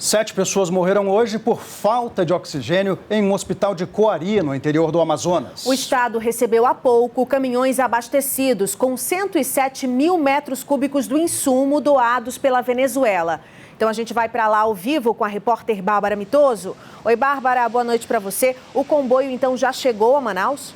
7 pessoas morreram hoje por falta de oxigênio em um hospital de Coari, no interior do Amazonas. O estado recebeu há pouco caminhões abastecidos com 107 mil metros cúbicos do insumo doados pela Venezuela. Então a gente vai para lá ao vivo com a repórter Bárbara Mitoso. Oi, Bárbara, boa noite para você. O comboio então já chegou a Manaus?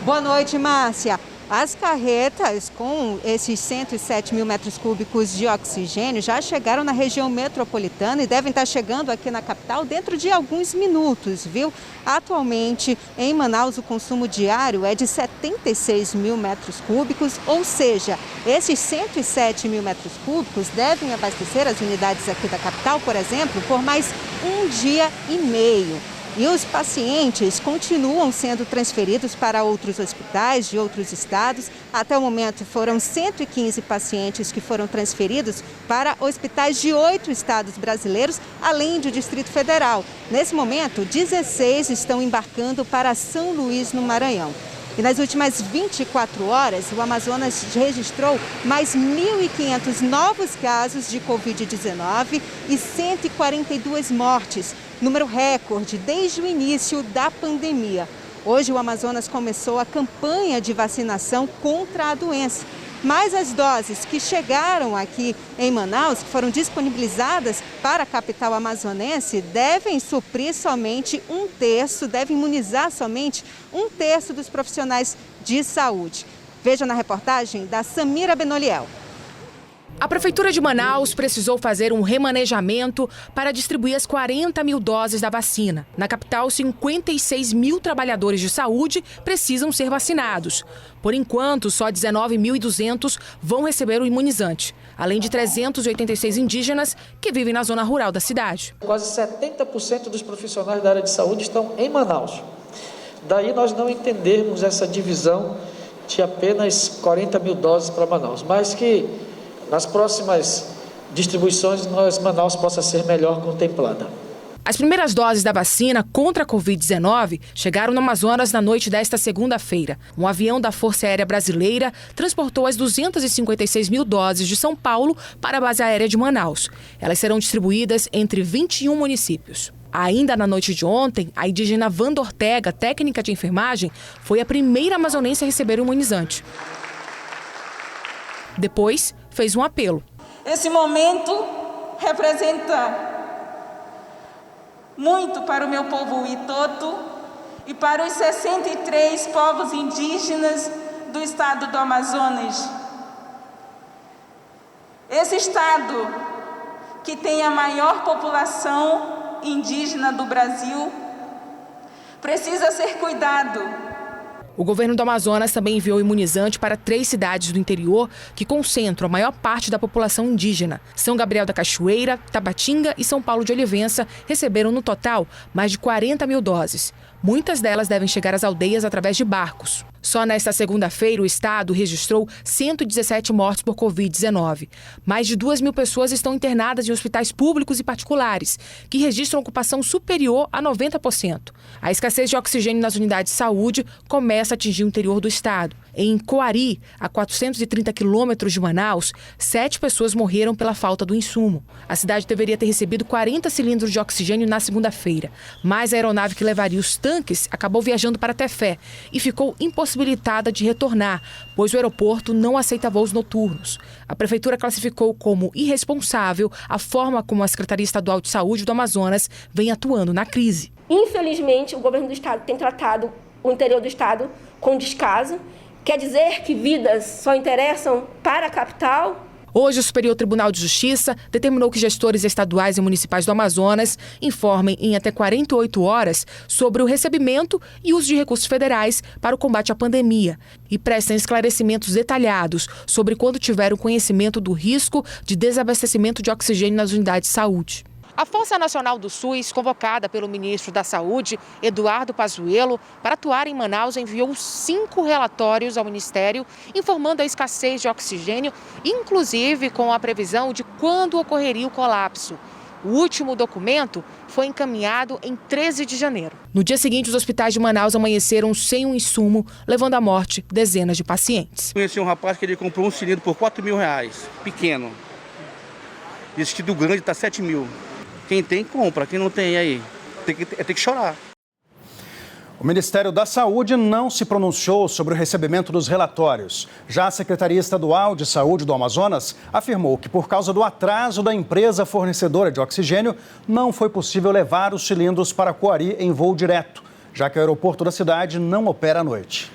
Boa noite, Márcia. As carretas com esses 107 mil metros cúbicos de oxigênio já chegaram na região metropolitana e devem estar chegando aqui na capital dentro de alguns minutos, viu? Atualmente, em Manaus, o consumo diário é de 76 mil metros cúbicos, ou seja, esses 107 mil metros cúbicos devem abastecer as unidades aqui da capital, por exemplo, por mais um dia e meio. E os pacientes continuam sendo transferidos para outros hospitais de outros estados. Até o momento foram 115 pacientes que foram transferidos para hospitais de 8 estados brasileiros, além do Distrito Federal. Nesse momento, 16 estão embarcando para São Luís, no Maranhão. E nas últimas 24 horas, o Amazonas registrou mais 1.500 novos casos de Covid-19 e 142 mortes, número recorde desde o início da pandemia. Hoje, o Amazonas começou a campanha de vacinação contra a doença. Mas as doses que chegaram aqui em Manaus, que foram disponibilizadas para a capital amazonense, devem suprir somente um terço, devem imunizar somente um terço dos profissionais de saúde. Veja na reportagem da Samira Benoliel. A Prefeitura de Manaus precisou fazer um remanejamento para distribuir as 40 mil doses da vacina. Na capital, 56 mil trabalhadores de saúde precisam ser vacinados. Por enquanto, só 19.200 vão receber o imunizante, além de 386 indígenas que vivem na zona rural da cidade. Quase 70% dos profissionais da área de saúde estão em Manaus. Daí nós não entendermos essa divisão de apenas 40 mil doses para Manaus, mas que nas próximas distribuições, Manaus possa ser melhor contemplada. As primeiras doses da vacina contra a Covid-19 chegaram no Amazonas na noite desta segunda-feira. Um avião da Força Aérea Brasileira transportou as 256 mil doses de São Paulo para a base aérea de Manaus. Elas serão distribuídas entre 21 municípios. Ainda na noite de ontem, a indígena Wanda Ortega, técnica de enfermagem, foi a primeira amazonense a receber o imunizante. Depois, fez um apelo. Esse momento representa muito para o meu povo Itoto e para os 63 povos indígenas do estado do Amazonas. Esse estado, que tem a maior população indígena do Brasil, precisa ser cuidado. O governo do Amazonas também enviou imunizante para 3 cidades do interior que concentram a maior parte da população indígena. São Gabriel da Cachoeira, Tabatinga e São Paulo de Olivença receberam no total mais de 40 mil doses. Muitas delas devem chegar às aldeias através de barcos. Só nesta segunda-feira, o estado registrou 117 mortes por Covid-19. Mais de 2.000 pessoas estão internadas em hospitais públicos e particulares, que registram ocupação superior a 90%. A escassez de oxigênio nas unidades de saúde começa a atingir o interior do estado. Em Coari, a 430 quilômetros de Manaus, 7 pessoas morreram pela falta do insumo. A cidade deveria ter recebido 40 cilindros de oxigênio na segunda-feira, mas a aeronave que levaria os tanques acabou viajando para Tefé e ficou impossibilitada de retornar, pois o aeroporto não aceita voos noturnos. A prefeitura classificou como irresponsável a forma como a Secretaria Estadual de Saúde do Amazonas vem atuando na crise. Infelizmente, o governo do estado tem tratado o interior do estado com descaso. Quer dizer que vidas só interessam para a capital? Hoje, o Superior Tribunal de Justiça determinou que gestores estaduais e municipais do Amazonas informem em até 48 horas sobre o recebimento e uso de recursos federais para o combate à pandemia e prestem esclarecimentos detalhados sobre quando tiveram conhecimento do risco de desabastecimento de oxigênio nas unidades de saúde. A Força Nacional do SUS, convocada pelo ministro da Saúde, Eduardo Pazuello, para atuar em Manaus, enviou 5 relatórios ao Ministério, informando a escassez de oxigênio, inclusive com a previsão de quando ocorreria o colapso. O último documento foi encaminhado em 13 de janeiro. No dia seguinte, os hospitais de Manaus amanheceram sem um insumo, levando à morte dezenas de pacientes. Conheci um rapaz que ele comprou um cilindro por R$4.000, pequeno. Esse do grande está 7 mil. Quem tem, compra. Quem não tem, aí? Tem que chorar. O Ministério da Saúde não se pronunciou sobre o recebimento dos relatórios. Já a Secretaria Estadual de Saúde do Amazonas afirmou que, por causa do atraso da empresa fornecedora de oxigênio, não foi possível levar os cilindros para Coari em voo direto, já que o aeroporto da cidade não opera à noite.